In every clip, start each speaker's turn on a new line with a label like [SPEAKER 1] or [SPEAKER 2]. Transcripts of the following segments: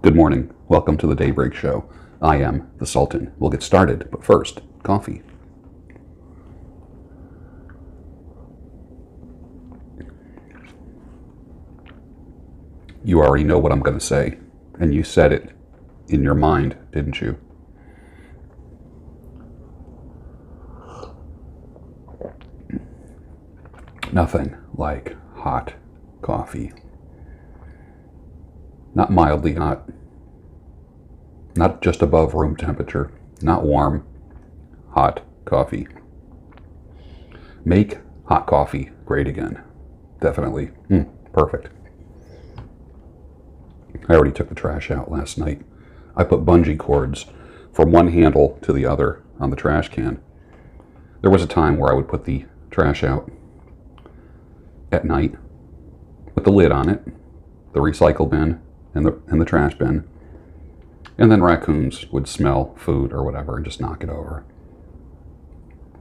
[SPEAKER 1] Good morning. Welcome to the Daybreak Show. I am the Sultan. We'll get started, but first, coffee. You already know what I'm going to say, and you said it in your mind, didn't you? Nothing like hot coffee. Not mildly hot, not just above room temperature, not warm, hot coffee. Make hot coffee great again. Definitely. Perfect. I already took the trash out last night. I put bungee cords from one handle to the other on the trash can. There was a time where I would put the trash out at night with the lid on it, the recycle bin and the trash bin, and then raccoons would smell food or whatever and just knock it over,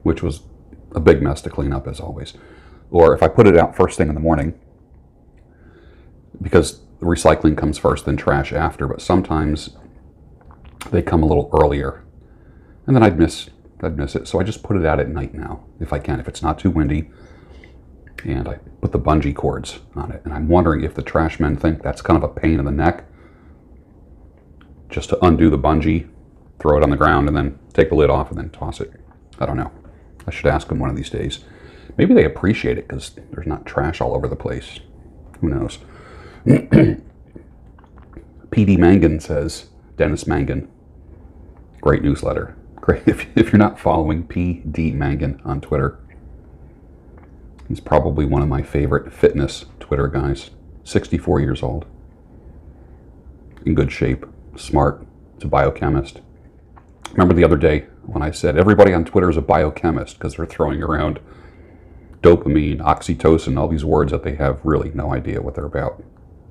[SPEAKER 1] which was a big mess to clean up as always. Or if I put it out first thing in the morning, because recycling comes first, then trash after, but sometimes they come a little earlier, and then I'd miss it. So I just put it out at night now, if I can, if it's not too windy, and I put the bungee cords on it. And I'm wondering if the trash men think that's kind of a pain in the neck, just to undo the bungee, throw it on the ground, and then take the lid off and then toss it. I don't know. I should ask them one of these days. Maybe they appreciate it because there's not trash all over the place. Who knows? PD Mangan says, Dennis Mangan, great newsletter. Great. If you're not following PD Mangan on Twitter, he's probably one of my favorite fitness Twitter guys. 64 years old. In good shape. Smart. He's a biochemist. Remember the other day when I said everybody on Twitter is a biochemist because they're throwing around dopamine, oxytocin, all these words that they have really no idea what they're about.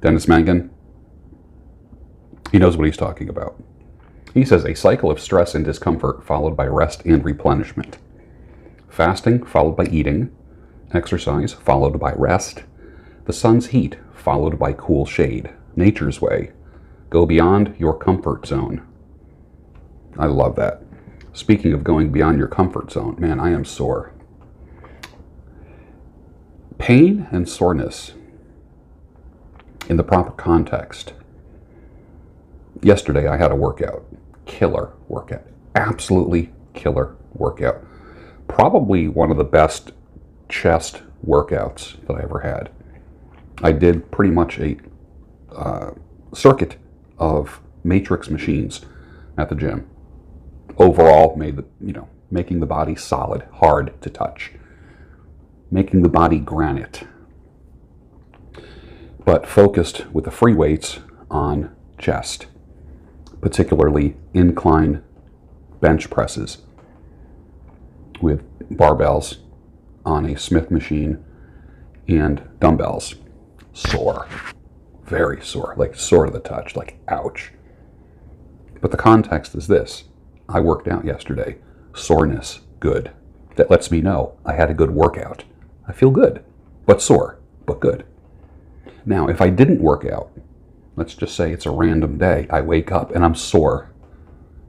[SPEAKER 1] Dennis Mangan, he knows what he's talking about. He says a cycle of stress and discomfort followed by rest and replenishment. Fasting followed by eating. Exercise followed by rest. The sun's heat followed by cool shade. Nature's way. Go beyond your comfort zone. I love that. Speaking of going beyond your comfort zone, man, I am sore. Pain and soreness in the proper context. Yesterday I had a workout. Killer workout. Absolutely killer workout. Probably one of the best chest workouts that I ever had. I did pretty much a circuit of matrix machines at the gym. Overall, making the body solid, hard to touch, making the body granite, but focused with the free weights on chest, particularly incline bench presses with barbells on a Smith machine and dumbbells. Sore. Very sore. Like sore to the touch. Like ouch. But the context is this. I worked out yesterday. Soreness. Good. That lets me know I had a good workout. I feel good. But sore. But good. Now, if I didn't work out, let's just say it's a random day. I wake up and I'm sore.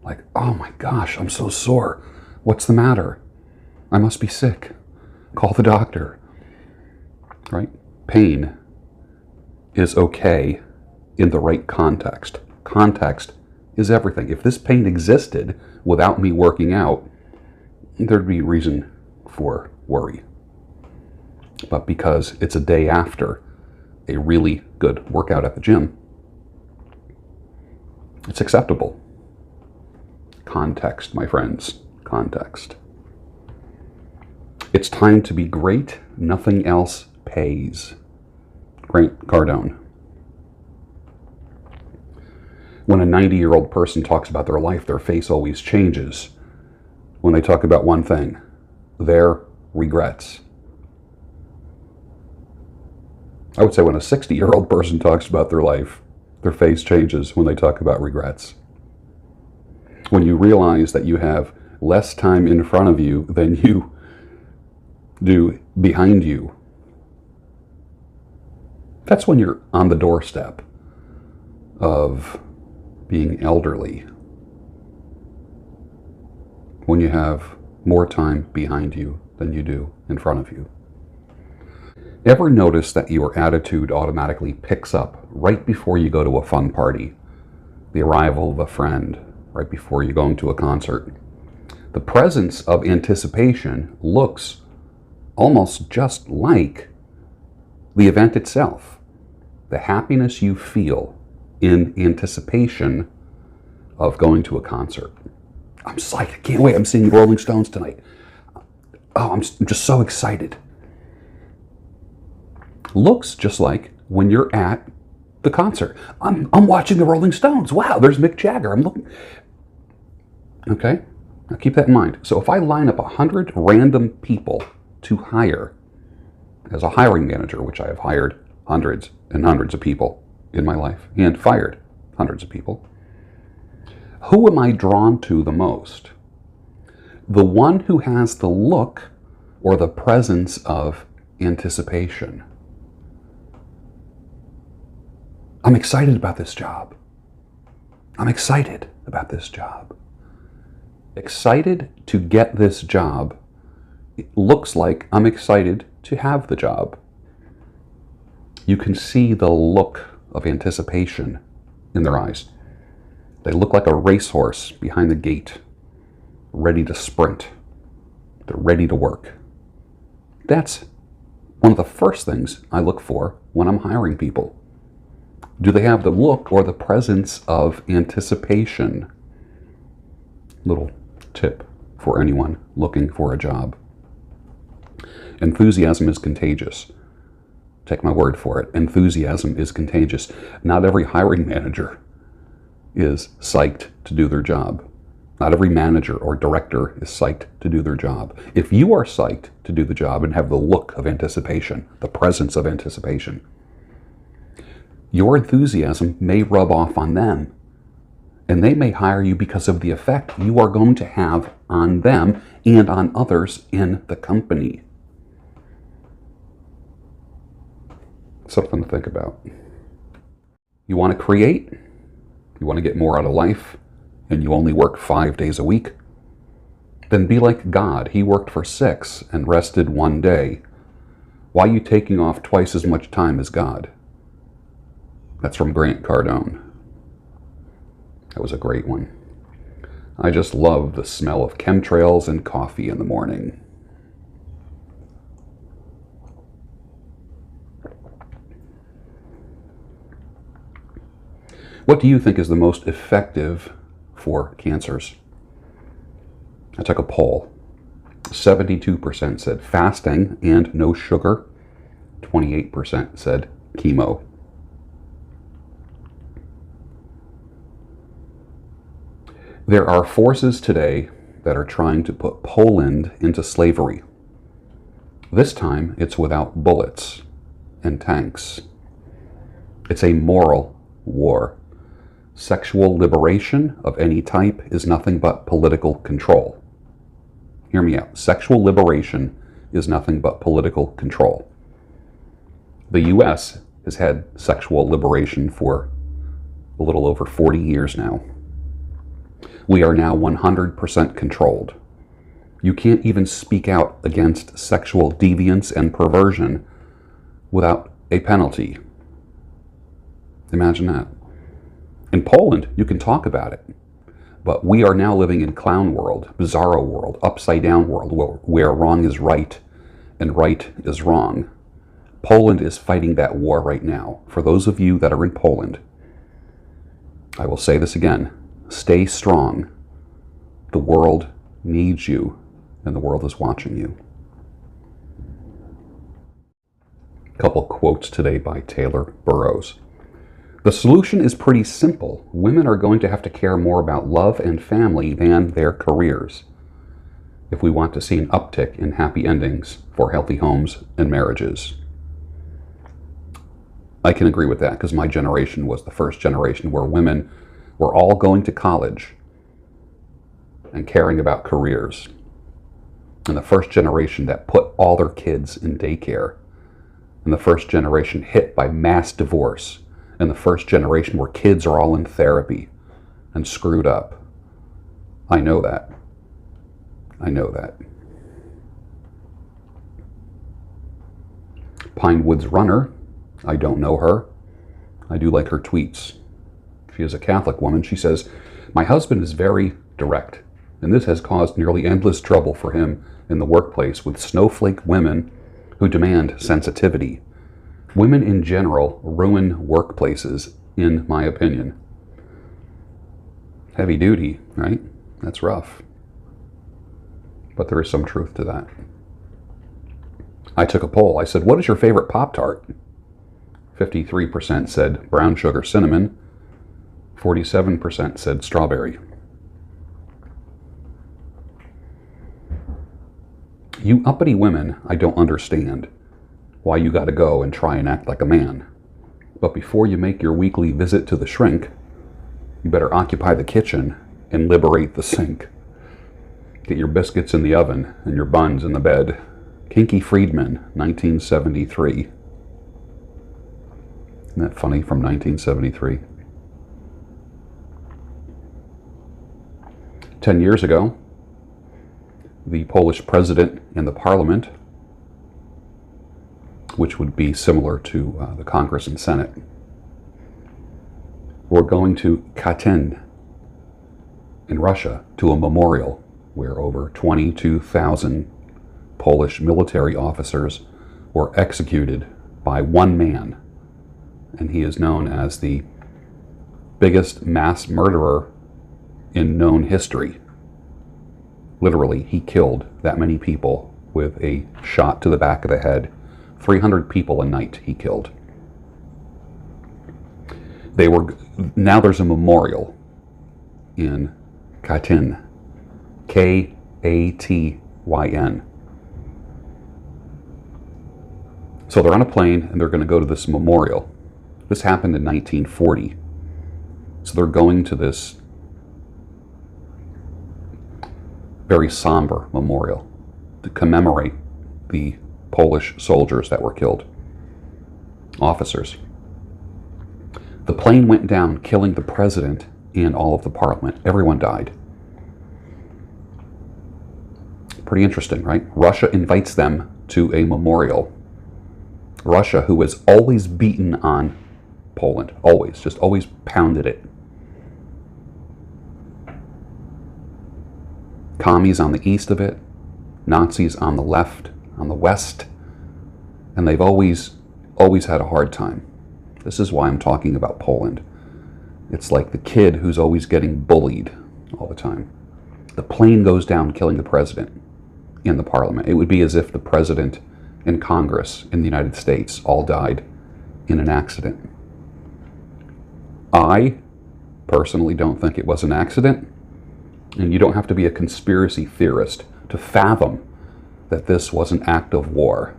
[SPEAKER 1] Like, oh my gosh, I'm so sore. What's the matter? I must be sick. Call the doctor. Right? Pain is okay in the right context. Context is everything. If this pain existed without me working out, there'd be reason for worry. But because it's a day after a really good workout at the gym, it's acceptable. Context, my friends. Context. It's time to be great. Nothing else pays. Grant Cardone. When a 90-year-old person talks about their life, their face always changes when they talk about one thing, their regrets. I would say when a 60-year-old person talks about their life, their face changes when they talk about regrets. When you realize that you have less time in front of you than you do behind you, that's when you're on the doorstep of being elderly when you have more time behind you than you do in front of you? Ever notice that your attitude automatically picks up right before you go to a fun party, the arrival of a friend, right before you're going to a concert? The presence of anticipation looks almost just like the event itself. The happiness you feel in anticipation of going to a concert. I'm psyched. I can't wait. I'm seeing the Rolling Stones tonight. Oh, I'm just so excited. Looks just like when you're at the concert. I'm watching the Rolling Stones. Wow, there's Mick Jagger. I'm looking. Okay, now keep that in mind. So if I line up 100 random people to hire as a hiring manager, which I have hired hundreds and hundreds of people in my life and fired hundreds of people, who am I drawn to the most? The one who has the look or the presence of anticipation. I'm excited about this job. I'm excited about this job. Excited to get this job. It looks like I'm excited to have the job. You can see the look of anticipation in their eyes. They look like a racehorse behind the gate, ready to sprint. They're ready to work. That's one of the first things I look for when I'm hiring people. Do they have the look or the presence of anticipation? Little tip for anyone looking for a job. Enthusiasm is contagious. Take my word for it. Enthusiasm is contagious. Not every hiring manager is psyched to do their job. Not every manager or director is psyched to do their job. If you are psyched to do the job and have the look of anticipation, the presence of anticipation, your enthusiasm may rub off on them, and they may hire you because of the effect you are going to have on them and on others in the company. Something to think about. You want to create? You want to get more out of life? And you only work 5 days a week? Then be like God. He worked for 6 and rested 1 day. Why are you taking off twice as much time as God? That's from Grant Cardone. That was a great one. I just love the smell of chemtrails and coffee in the morning. What do you think is the most effective for cancers? I took a poll. 72% said fasting and no sugar. 28% said chemo. There are forces today that are trying to put Poland into slavery. This time, it's without bullets and tanks. It's a moral war. Sexual liberation of any type is nothing but political control. Hear me out. Sexual liberation is nothing but political control. The U.S. has had sexual liberation for a little over 40 years now. We are now 100% controlled. You can't even speak out against sexual deviance and perversion without a penalty. Imagine that. In Poland, you can talk about it. But we are now living in clown world, bizarro world, upside down world, where wrong is right and right is wrong. Poland is fighting that war right now. For those of you that are in Poland, I will say this again. Stay strong. The world needs you, and the world is watching you. A couple quotes today by Taylor Burrows. The solution is pretty simple. Women are going to have to care more about love and family than their careers if we want to see an uptick in happy endings for healthy homes and marriages. I can agree with that because my generation was the first generation where women were all going to college and caring about careers. And the first generation that put all their kids in daycare. And the first generation hit by mass divorce. And the first generation where kids are all in therapy. and screwed up. I know that. I know that. Pine Woods Runner, I don't know her. I do like her tweets. She is a Catholic woman. She says, "My husband is very direct, and this has caused nearly endless trouble for him in the workplace with snowflake women who demand sensitivity. Women in general ruin workplaces, in my opinion." Heavy duty, right? That's rough. But there is some truth to that. I took a poll. I said, "What is your favorite Pop-Tart?" 53% said brown sugar cinnamon. 47% said strawberry. "You uppity women, I don't understand why you gotta go and try and act like a man. But before you make your weekly visit to the shrink, you better occupy the kitchen and liberate the sink. Get your biscuits in the oven and your buns in the bed." Kinky Friedman, 1973. Isn't that funny, from 1973? 10 years ago, the Polish president and the parliament, which would be similar to the Congress and Senate, were going to Katyn in Russia to a memorial where over 22,000 Polish military officers were executed by one man. And he is known as the biggest mass murderer in known history. Literally, he killed that many people with a shot to the back of the head. 300 people a night he killed. Now there's a memorial in Katyn. Katyn. So they're on a plane and they're going to go to this memorial. This happened in 1940. So they're going to this very somber memorial to commemorate the Polish soldiers that were killed, officers. The plane went down, killing the president and all of the parliament. Everyone died. Pretty interesting, right? Russia invites them to a memorial. Russia, who has always beaten on Poland, just always pounded it. Commies on the east of it, Nazis on the left, on the west, and they've always had a hard time. This is why I'm talking about Poland. It's like the kid who's always getting bullied all the time. The plane goes down, killing the president and the parliament. It would be as if the president and Congress in the United States all died in an accident. I personally don't think it was an accident, and you don't have to be a conspiracy theorist to fathom that this was an act of war.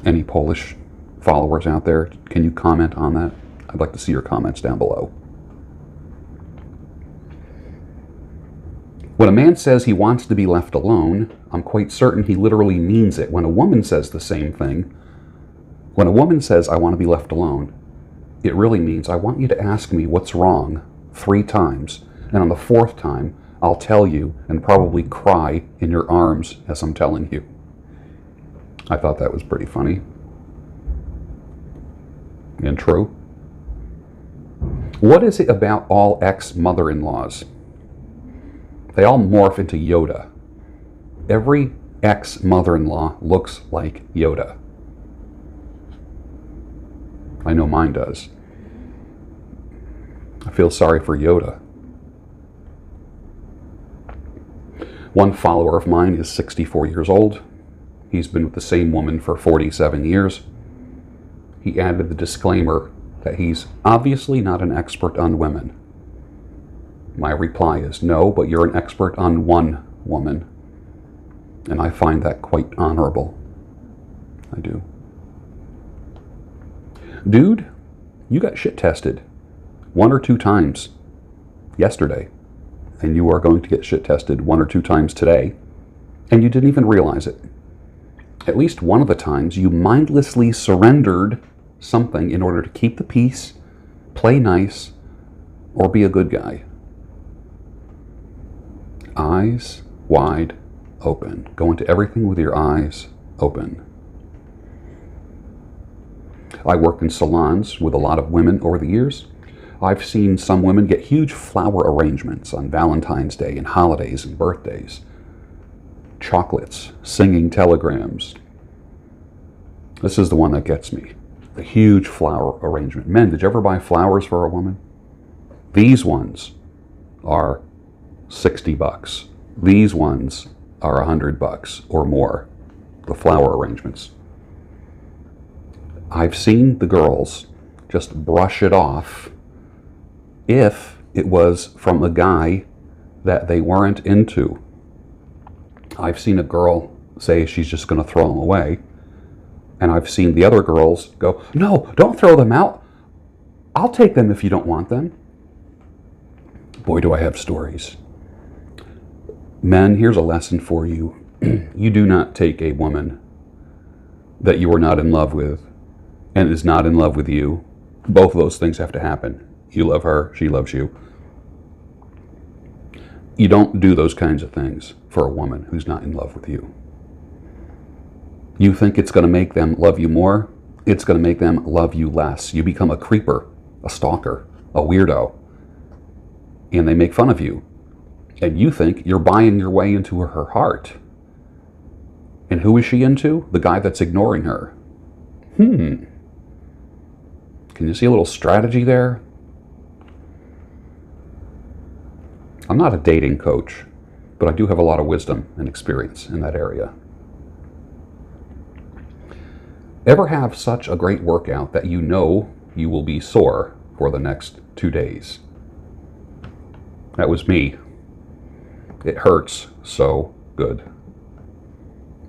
[SPEAKER 1] Any Polish followers out there, can you comment on that? I'd like to see your comments down below. When a man says he wants to be left alone, I'm quite certain he literally means it. When a woman says the same thing, when a woman says, "I want to be left alone," it really means, "I want you to ask me what's wrong 3 times, and on the 4th time, I'll tell you and probably cry in your arms as I'm telling you." I thought that was pretty funny. And true. What is it about all ex-mother-in-laws? They all morph into Yoda. Every ex-mother-in-law looks like Yoda. I know mine does. I feel sorry for Yoda. One follower of mine is 64 years old. He's been with the same woman for 47 years. He added the disclaimer that he's obviously not an expert on women. My reply is, "No, but you're an expert on one woman." And I find that quite honorable. I do. Dude, you got shit tested 1 or 2 times yesterday, and you are going to get shit tested 1 or 2 times today, and you didn't even realize it. At least one of the times you mindlessly surrendered something in order to keep the peace, play nice, or be a good guy. Eyes wide open. Go into everything with your eyes open. I worked in salons with a lot of women over the years. I've seen some women get huge flower arrangements on Valentine's Day and holidays and birthdays. Chocolates, singing telegrams. This is the one that gets me. The huge flower arrangement. Men, did you ever buy flowers for a woman? These ones are $60. These ones are $100 or more. The flower arrangements. I've seen the girls just brush it off if it was from a guy that they weren't into. I've seen a girl say she's just going to throw them away. And I've seen the other girls go, no, don't throw them out. I'll take them if you don't want them. Boy, do I have stories. Men, here's a lesson for you. You do not take a woman that you are not in love with and is not in love with you. Both of those things have to happen. You love her, she loves you. You don't do those kinds of things for a woman who's not in love with you. You think it's going to make them love you more? It's going to make them love you less. You become a creeper, a stalker, a weirdo, and they make fun of you. And you think you're buying your way into her heart. And who is she into? The guy that's ignoring her. Can you see a little strategy there? I'm not a dating coach, but I do have a lot of wisdom and experience in that area. Ever have such a great workout that you know you will be sore for the next 2 days? That was me. It hurts so good.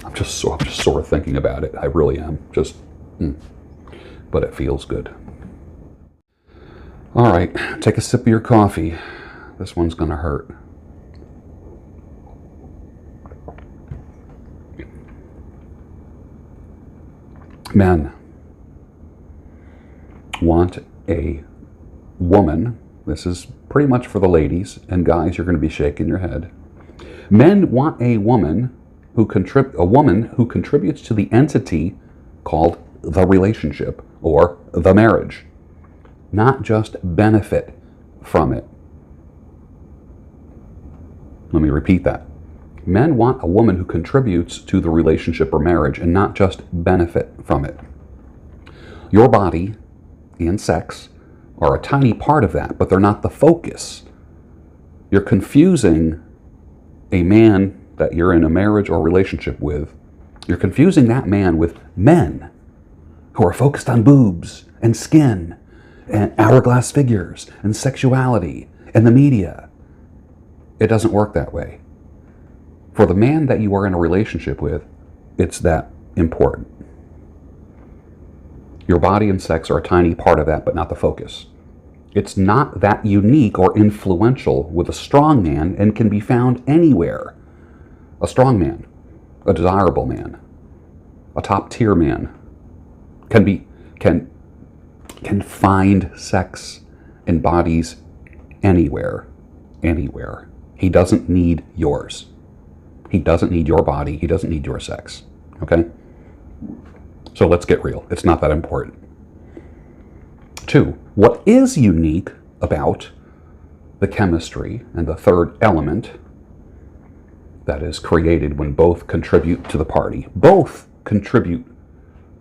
[SPEAKER 1] I'm just sore thinking about it. I really am. But it feels good. All right, take a sip of your coffee. This one's going to hurt. Men want a woman. This is pretty much for the ladies, and guys, you're going to be shaking your head. Men want a woman who contributes to the entity called the relationship or the marriage, not just benefit from it. Let me repeat that. Men want a woman who contributes to the relationship or marriage and not just benefit from it. Your body and sex are a tiny part of that, but they're not the focus. You're confusing a man that you're in a marriage or relationship with. You're confusing that man with men who are focused on boobs and skin and hourglass figures and sexuality and the media. It doesn't work that way. For the man that you are in a relationship with, it's that important. Your body and sex are a tiny part of that, but not the focus. It's not that unique or influential with a strong man and can be found anywhere. A strong man, a desirable man, a top-tier man can find sex and bodies anywhere. He doesn't need yours. He doesn't need your body. He doesn't need your sex. Okay? So let's get real. It's not that important. 2, what is unique about the chemistry and the third element that is created when both contribute to the party? Both contribute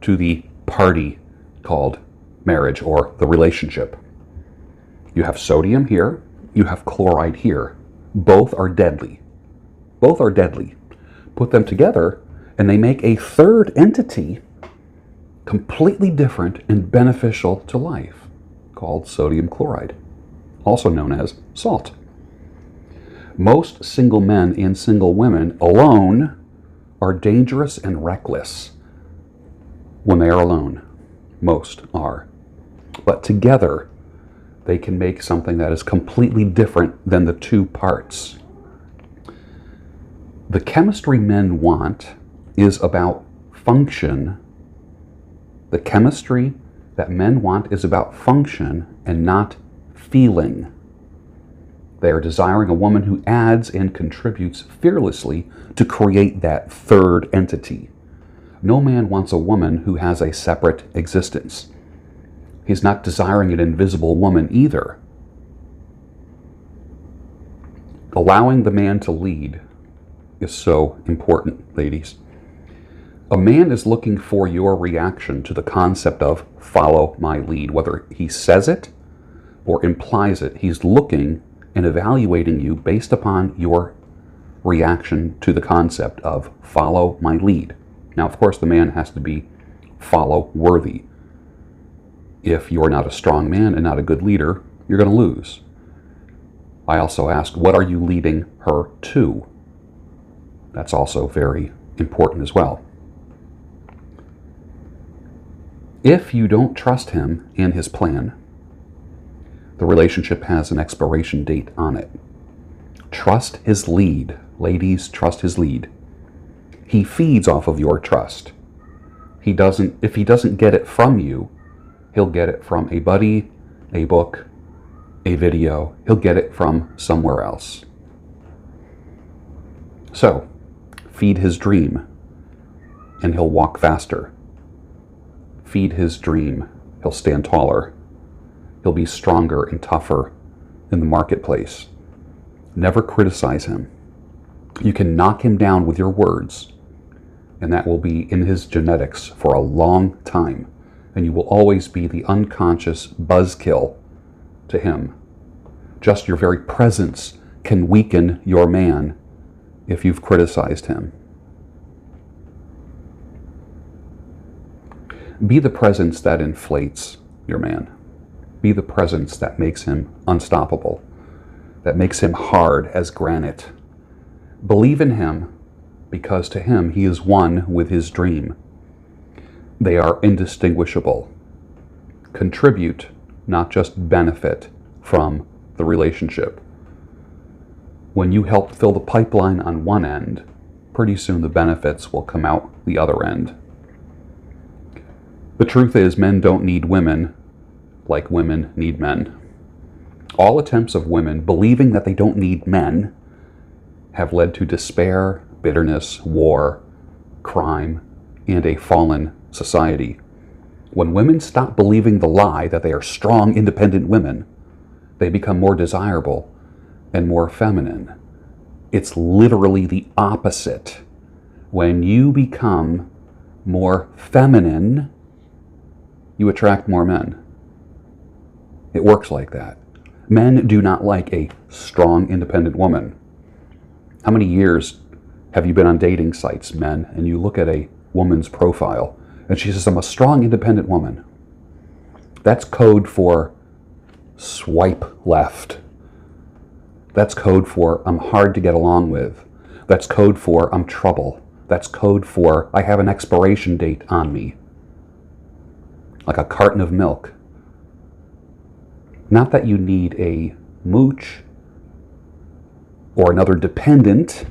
[SPEAKER 1] to the party called marriage or the relationship. You have sodium here. You have chloride here. Both are deadly. Both are deadly. Put them together and they make a third entity completely different and beneficial to life, called sodium chloride, also known as salt. Most single men and single women alone are dangerous and reckless when they are alone. Most are. But together, they can make something that is completely different than the two parts. The chemistry men want is about function. The chemistry that men want is about function and not feeling. They are desiring a woman who adds and contributes fearlessly to create that third entity. No man wants a woman who has a separate existence. He's not desiring an invisible woman either. Allowing the man to lead is so important, ladies. A man is looking for your reaction to the concept of follow my lead. Whether he says it or implies it, he's looking and evaluating you based upon your reaction to the concept of follow my lead. Now, of course, the man has to be follow worthy. If you're not a strong man and not a good leader, you're going to lose. I also asked, what are you leading her to? That's also very important as well. If you don't trust him and his plan, the relationship has an expiration date on it. Trust his lead. Ladies, trust his lead. He feeds off of your trust. If he doesn't get it from you, he'll get it from a buddy, a book, a video. He'll get it from somewhere else. So, feed his dream, and he'll walk faster. Feed his dream, he'll stand taller. He'll be stronger and tougher in the marketplace. Never criticize him. You can knock him down with your words, and that will be in his genetics for a long time. And you will always be the unconscious buzzkill to him. Just your very presence can weaken your man if you've criticized him. Be the presence that inflates your man. Be the presence that makes him unstoppable, that makes him hard as granite. Believe in him, because to him he is one with his dream. They are indistinguishable. Contribute, not just benefit from the relationship. When you help fill the pipeline on one end, pretty soon the benefits will come out the other end. The truth is, men don't need women like women need men. All attempts of women believing that they don't need men have led to despair, bitterness, war, crime, and a fallen society. When women stop believing the lie that they are strong, independent women, they become more desirable and more feminine. It's literally the opposite. When you become more feminine, you attract more men. It works like that. Men do not like a strong, independent woman. How many years have you been on dating sites, men, and you look at a woman's profile and she says, I'm a strong, independent woman? That's code for swipe left. That's code for I'm hard to get along with. That's code for I'm trouble. That's code for I have an expiration date on me. Like a carton of milk. Not that you need a mooch or another dependent.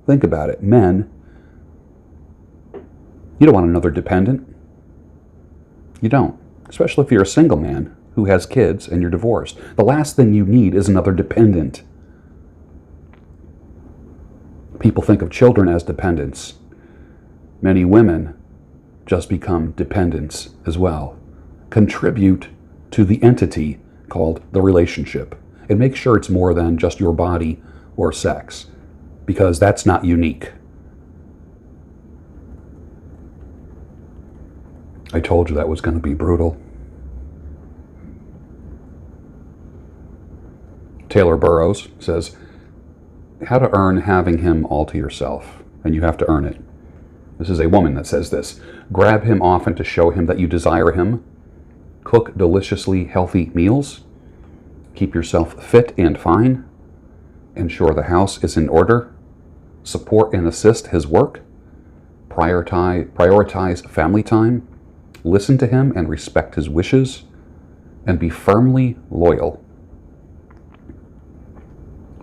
[SPEAKER 1] Think about it. Men, you don't want another dependent. You don't. Especially if you're a single man who has kids and you're divorced. The last thing you need is another dependent. People think of children as dependents. Many women just become dependents as well. Contribute to the entity called the relationship. And make sure it's more than just your body or sex, because that's not unique. I told you that was going to be brutal. Taylor Burrows says, how to earn having him all to yourself, and you have to earn it. This is a woman that says this. Grab him often to show him that you desire him. Cook deliciously healthy meals. Keep yourself fit and fine. Ensure the house is in order. Support and assist his work. Prioritize family time. Listen to him and respect his wishes. And be firmly loyal.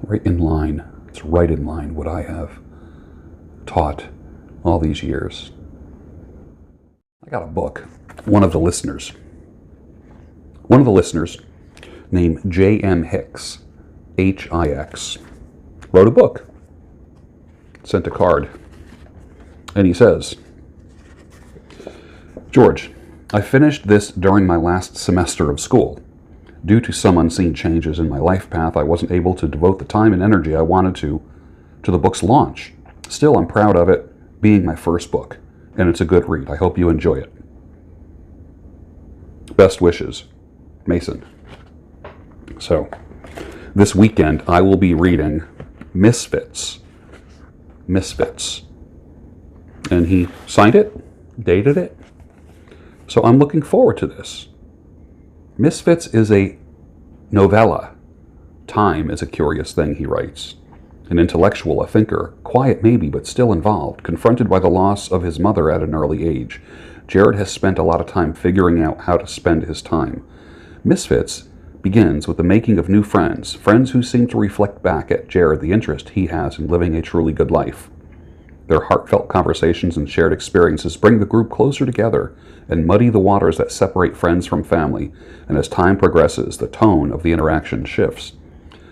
[SPEAKER 1] Right in line. It's right in line what I have taught all these years. I got a book. One of the listeners named J.M. Hicks Hicks, wrote a book, sent a card, and he says, George, I finished this during my last semester of school. Due to some unseen changes in my life path, I wasn't able to devote the time and energy I wanted to the book's launch. Still, I'm proud of it being my first book, and it's a good read. I hope you enjoy it. Best wishes, Mason. So, this weekend I will be reading Misfits. And he signed it, dated it. So I'm looking forward to this. Misfits is a novella. Time is a curious thing, he writes. An intellectual, a thinker, quiet maybe, but still involved, confronted by the loss of his mother at an early age. Jared has spent a lot of time figuring out how to spend his time. Misfits begins with the making of new friends who seem to reflect back at Jared the interest he has in living a truly good life. Their heartfelt conversations and shared experiences bring the group closer together and muddy the waters that separate friends from family, and as time progresses, the tone of the interaction shifts.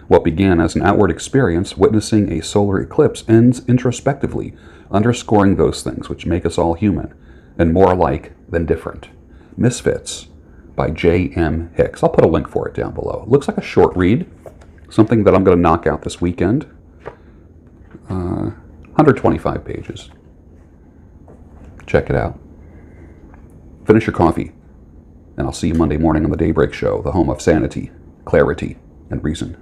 [SPEAKER 1] What began as an outward experience, witnessing a solar eclipse, ends introspectively, underscoring those things which make us all human, and more alike than different. Misfits by J.M. Hicks. I'll put a link for it down below. It looks like a short read, something that I'm going to knock out this weekend. 125 pages. Check it out. Finish your coffee, and I'll see you Monday morning on the Daybreak Show, the home of sanity, clarity, and reason.